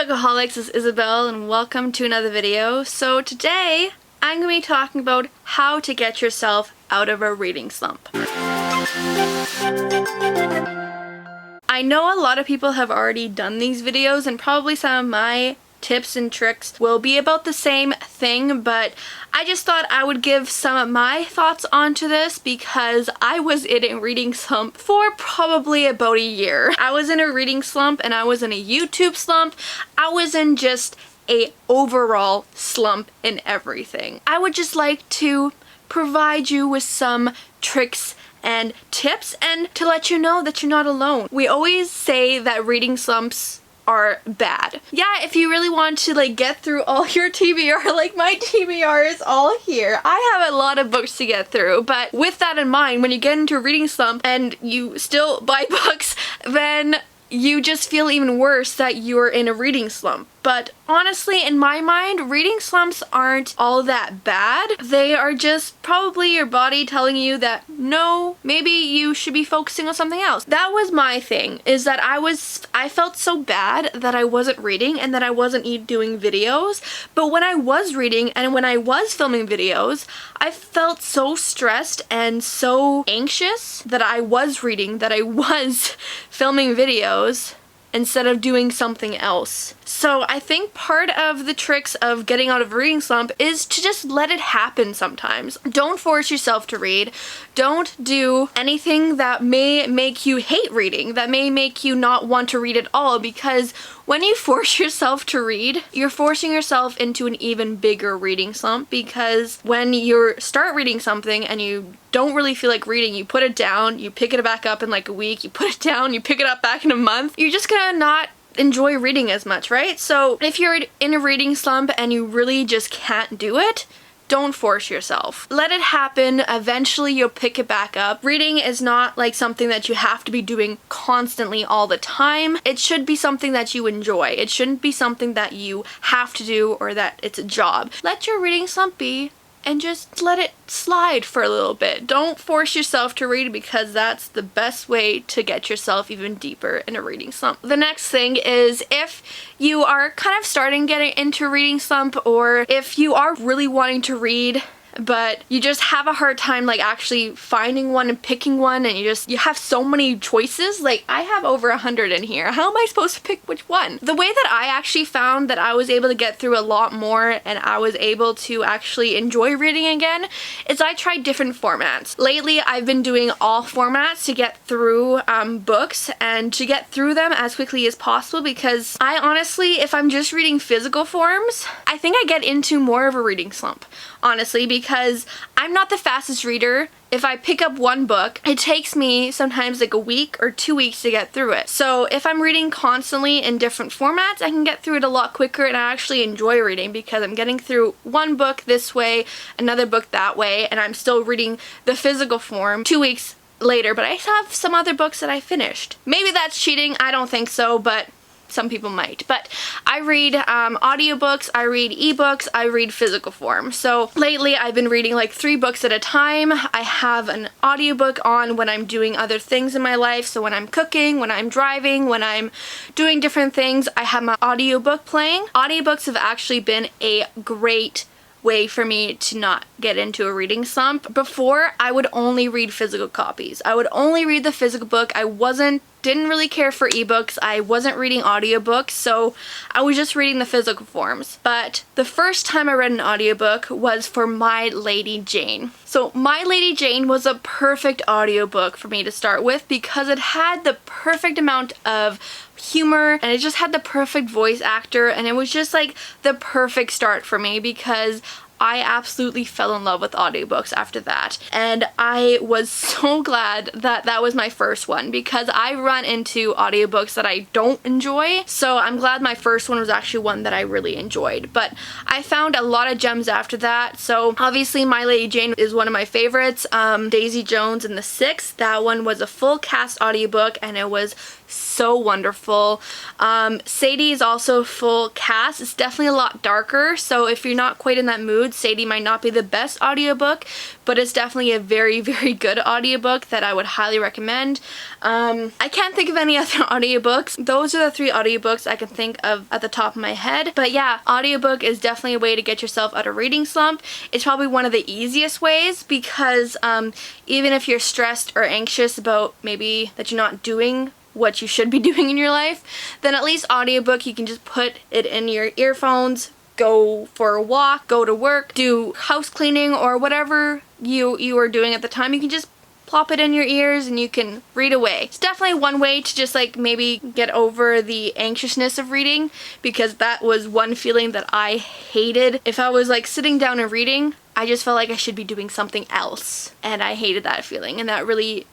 bookaholics, this is Isabel and welcome to another video. So today I'm going to be talking about how to get yourself out of a reading slump. I know a lot of people have already done these videos and probably some of my tips and tricks will be about the same thing, but I just thought I would give some of my thoughts onto this because I was in a reading slump for probably about a year. I was in a reading slump and I was in a YouTube slump. I was in just a overall slump in everything. I would just like to provide you with some tricks and tips and to let you know that you're not alone. We always say that reading slumps are bad. Yeah, if you really want to get through all your TBR, my TBR is all here. I have a lot of books to get through, but with that in mind, when you get into a reading slump and you still buy books, then you just feel even worse that you're in a reading slump. But honestly, in my mind, reading slumps aren't all that bad. They are just probably your body telling you that no, maybe you should be focusing on something else. That was my thing, is that I felt so bad that I wasn't reading and that I wasn't doing videos. But when I was reading and when I was filming videos, I felt so stressed and so anxious that I was reading, that I was filming videos instead of doing something else. So I think part of the tricks of getting out of a reading slump is to just let it happen sometimes. Don't force yourself to read. Don't do anything that may make you hate reading, that may make you not want to read at all, because when you force yourself to read, you're forcing yourself into an even bigger reading slump, because when you start reading something and you don't really feel like reading, you put it down, you pick it back up in like a week, you put it down, you pick it up back in a month, you're just gonna not enjoy reading as much, right? So if you're in a reading slump and you really just can't do it, don't force yourself. Let it happen. Eventually you'll pick it back up. Reading is not like something that you have to be doing constantly all the time. It should be something that you enjoy. It shouldn't be something that you have to do or that it's a job. Let your reading slump be and just let it slide for a little bit. Don't force yourself to read, because that's the best way to get yourself even deeper in a reading slump. The next thing is, if you are kind of starting getting into a reading slump, or if you are really wanting to read but you just have a hard time actually finding one and picking one, and you have so many choices. I have over 100 in here. How am I supposed to pick which one? The way that I actually found that I was able to get through a lot more and I was able to actually enjoy reading again is I tried different formats. Lately I've been doing all formats to get through books and to get through them as quickly as possible, because I honestly, if I'm just reading physical forms, I think I get into more of a reading slump, honestly, because I'm not the fastest reader. If I pick up one book, it takes me sometimes a week or 2 weeks to get through it. So if I'm reading constantly in different formats, I can get through it a lot quicker, and I actually enjoy reading because I'm getting through one book this way, another book that way, and I'm still reading the physical form 2 weeks later, but I have some other books that I finished. Maybe that's cheating, I don't think so, but some people might. But I read audiobooks, I read ebooks, I read physical form. So lately I've been reading 3 books at a time. I have an audiobook on when I'm doing other things in my life. So when I'm cooking, when I'm driving, when I'm doing different things, I have my audiobook playing. Audiobooks have actually been a great way for me to not get into a reading slump. Before, I would only read physical copies. I would only read the physical book. I didn't really care for ebooks. I wasn't reading audiobooks, so I was just reading the physical forms. But the first time I read an audiobook was for My Lady Jane. So My Lady Jane was a perfect audiobook for me to start with, because it had the perfect amount of humor and it just had the perfect voice actor, and it was just the perfect start for me, because I absolutely fell in love with audiobooks after that. And I was so glad that that was my first one, because I run into audiobooks that I don't enjoy. So I'm glad my first one was actually one that I really enjoyed. But I found a lot of gems after that. So obviously My Lady Jane is one of my favorites. Daisy Jones and the Six, that one was a full cast audiobook and it was so wonderful. Sadie is also full cast. It's definitely a lot darker, so if you're not quite in that mood, mood. Sadie might not be the best audiobook, but it's definitely a very, very good audiobook that I would highly recommend. I can't think of any other audiobooks. Those are the 3 audiobooks I can think of at the top of my head. But yeah, audiobook is definitely a way to get yourself out of reading slump. It's probably one of the easiest ways because even if you're stressed or anxious about maybe that you're not doing what you should be doing in your life, then at least audiobook, you can just put it in your earphones, go for a walk, go to work, do house cleaning, or whatever you are doing at the time. You can just plop it in your ears and you can read away. It's definitely one way to just like maybe get over the anxiousness of reading, because that was one feeling that I hated. If I was like sitting down and reading, I just felt like I should be doing something else, and I hated that feeling, and that really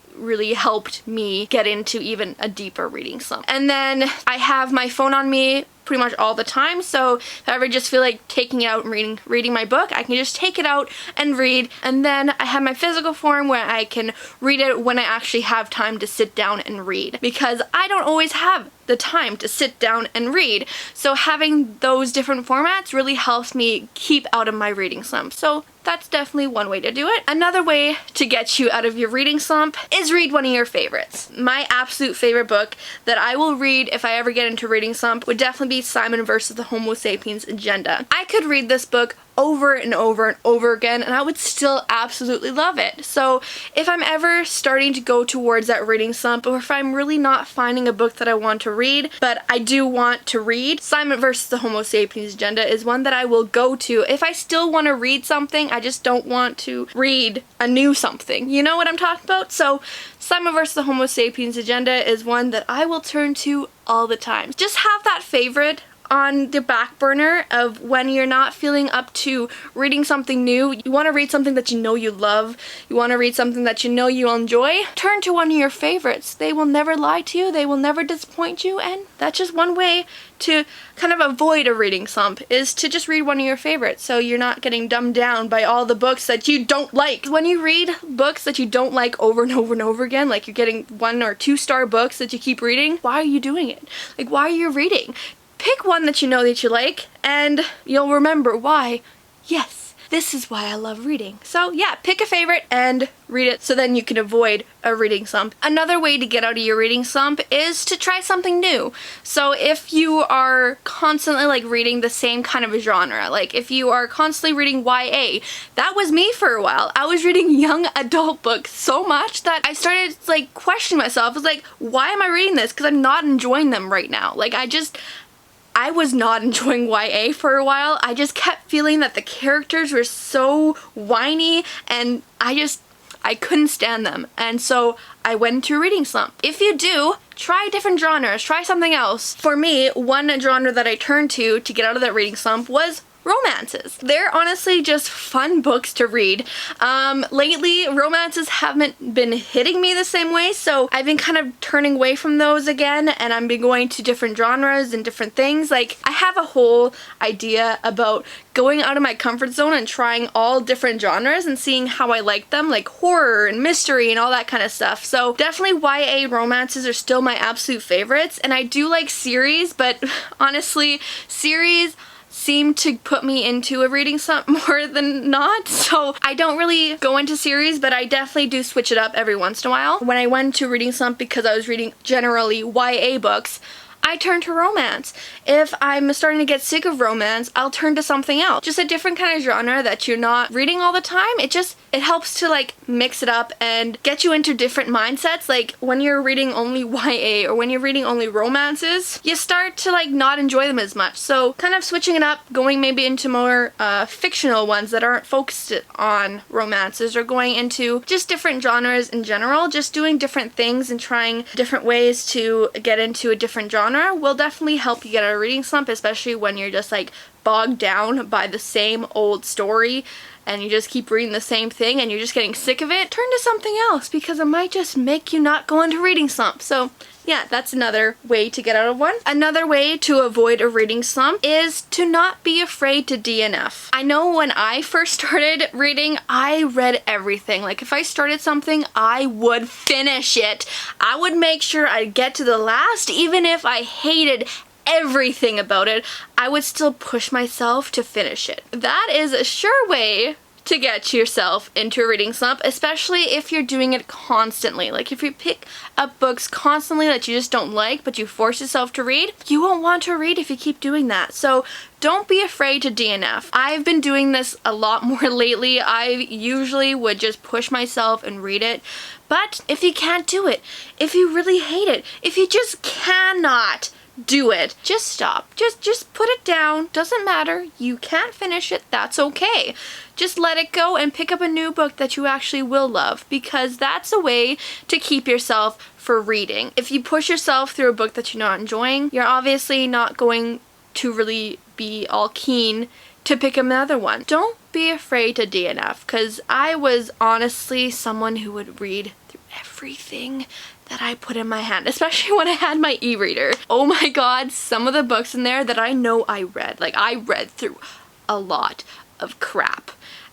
helped me get into even a deeper reading slump. And then I have my phone on me pretty much all the time, so if I ever just feel like taking it out and reading my book, I can just take it out and read. And then I have my physical form where I can read it when I actually have time to sit down and read, because I don't always have the time to sit down and read. So having those different formats really helps me keep out of my reading slump. So that's definitely one way to do it. Another way to get you out of your reading slump is read one of your favorites. My absolute favorite book that I will read if I ever get into reading slump would definitely be Simon versus the Homo sapiens agenda. I could read this book over and over and over again and I would still absolutely love it. So if I'm ever starting to go towards that reading slump, or if I'm really not finding a book that I want to read, but I do want to read, Simon versus the Homo sapiens agenda is one that I will go to if I still want to read something. I just don't want to read a new something. You know what I'm talking about? So Simon versus the Homo sapiens agenda is one that I will turn to all the time. Just have that favorite on the back burner of when you're not feeling up to reading something new. You want to read something that you know you love. You want to read something that you know you'll enjoy. Turn to one of your favorites. They will never lie to you. They will never disappoint you. And that's just one way to kind of avoid a reading slump, is to just read one of your favorites, so you're not getting dumbed down by all the books that you don't like. When you read books that you don't like over and over and over again, like you're getting 1 or 2 star books that you keep reading, why are you doing it? Like, why are you reading? Pick one that you know that you like, and you'll remember why. Yes, this is why I love reading. So yeah, pick a favorite and read it, so then you can avoid a reading slump. Another way to get out of your reading slump is to try something new. So if you are constantly like reading the same kind of a genre, like if you are constantly reading YA, that was me for a while. I was reading young adult books so much that I started like questioning myself. I was like, why am I reading this? Because I'm not enjoying them right now. Like I was not enjoying YA for a while. I just kept feeling that the characters were so whiny and I couldn't stand them. And so I went into a reading slump. If you do, try different genres, try something else. For me, one genre that I turned to get out of that reading slump was romances. They're honestly just fun books to read. Lately, romances haven't been hitting me the same way, so I've been kind of turning away from those again, and I've been going to different genres and different things. Like, I have a whole idea about going out of my comfort zone and trying all different genres and seeing how I like them, like horror and mystery and all that kind of stuff. So definitely YA romances are still my absolute favorites, and I do like series, but honestly, series seem to put me into a reading slump more than not. So I don't really go into series, but I definitely do switch it up every once in a while. When I went to reading slump because I was reading generally YA books, I turn to romance. If I'm starting to get sick of romance, I'll turn to something else. Just a different kind of genre that you're not reading all the time. It helps to like mix it up and get you into different mindsets. Like when you're reading only YA or when you're reading only romances, you start to like not enjoy them as much. So kind of switching it up, going maybe into more fictional ones that aren't focused on romances, or going into just different genres in general, just doing different things and trying different ways to get into a different genre will definitely help you get out of a reading slump, especially when you're just like bogged down by the same old story and you just keep reading the same thing and you're just getting sick of it. Turn to something else, because it might just make you not go into reading slump. So yeah, that's another way to get out of one. Another way to avoid a reading slump is to not be afraid to DNF. I know when I first started reading, I read everything. Like if I started something, I would finish it. I would make sure I'd get to the last, even if I hated everything about it, I would still push myself to finish it. That is a sure way to get yourself into a reading slump, especially if you're doing it constantly. Like if you pick up books constantly that you just don't like, but you force yourself to read, you won't want to read if you keep doing that. So don't be afraid to DNF. I've been doing this a lot more lately. I usually would just push myself and read it. But if you can't do it, if you really hate it, if you just cannot do it, just stop. Just put it down. Doesn't matter. You can't finish it. That's okay. Just let it go and pick up a new book that you actually will love, because that's a way to keep yourself for reading. If you push yourself through a book that you're not enjoying, you're obviously not going to really be all keen to pick another one. Don't be afraid to DNF, because I was honestly someone who would read through everything that I put in my hand, especially when I had my e-reader. Oh my god, some of the books in there that I know I read. Like, I read through a lot of crap,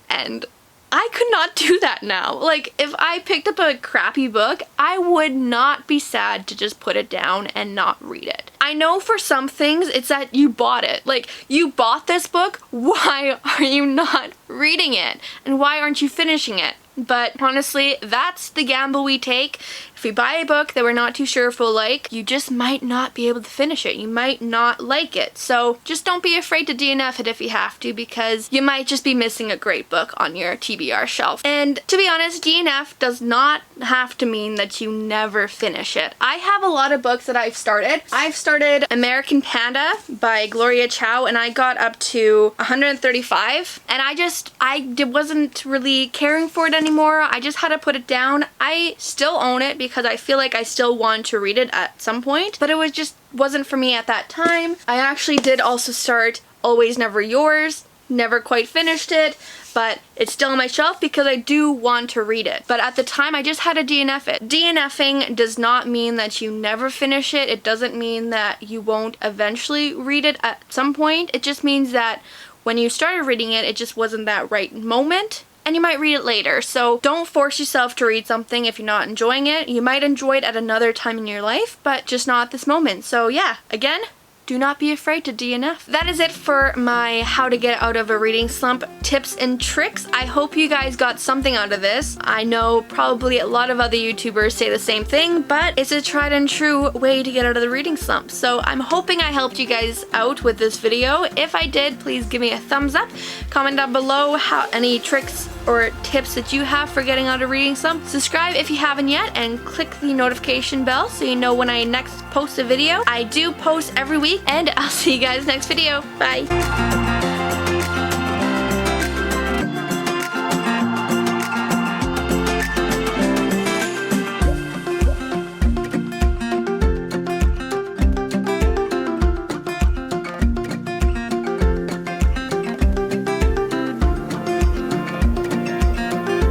and I could not do that now. Like, if I picked up a crappy book, I would not be sad to just put it down and not read it. I know for some things it's that you bought it. Like, you bought this book, why are you not reading it? And why aren't you finishing it? But honestly, that's the gamble we take. If we buy a book that we're not too sure if we'll like, you just might not be able to finish it. You might not like it. So just don't be afraid to DNF it if you have to, because you might just be missing a great book on your TBR shelf. And to be honest, DNF does not have to mean that you never finish it. I have a lot of books that I've started. I've started American Panda by Gloria Chow, and I got up to 135, and I wasn't really caring for it anymore. I just had to put it down. I still own it because I feel like I still want to read it at some point, but it wasn't for me at that time. I actually did also start Always Never Yours. Never quite finished it, but it's still on my shelf because I do want to read it. But at the time, I just had to DNF it. DNFing does not mean that you never finish it. It doesn't mean that you won't eventually read it at some point. It just means that when you started reading it, it just wasn't that right moment, and you might read it later. So don't force yourself to read something if you're not enjoying it. You might enjoy it at another time in your life, but just not at this moment. So yeah, again, do not be afraid to DNF. That is it for my how to get out of a reading slump tips and tricks. I hope you guys got something out of this. I know probably a lot of other YouTubers say the same thing, but it's a tried and true way to get out of the reading slump. So I'm hoping I helped you guys out with this video. If I did, please give me a thumbs up. Comment down below any tricks or tips that you have for getting out of reading slump. Subscribe if you haven't yet, and click the notification bell so you know when I next post a video. I do post every week, and I'll see you guys next video. Bye!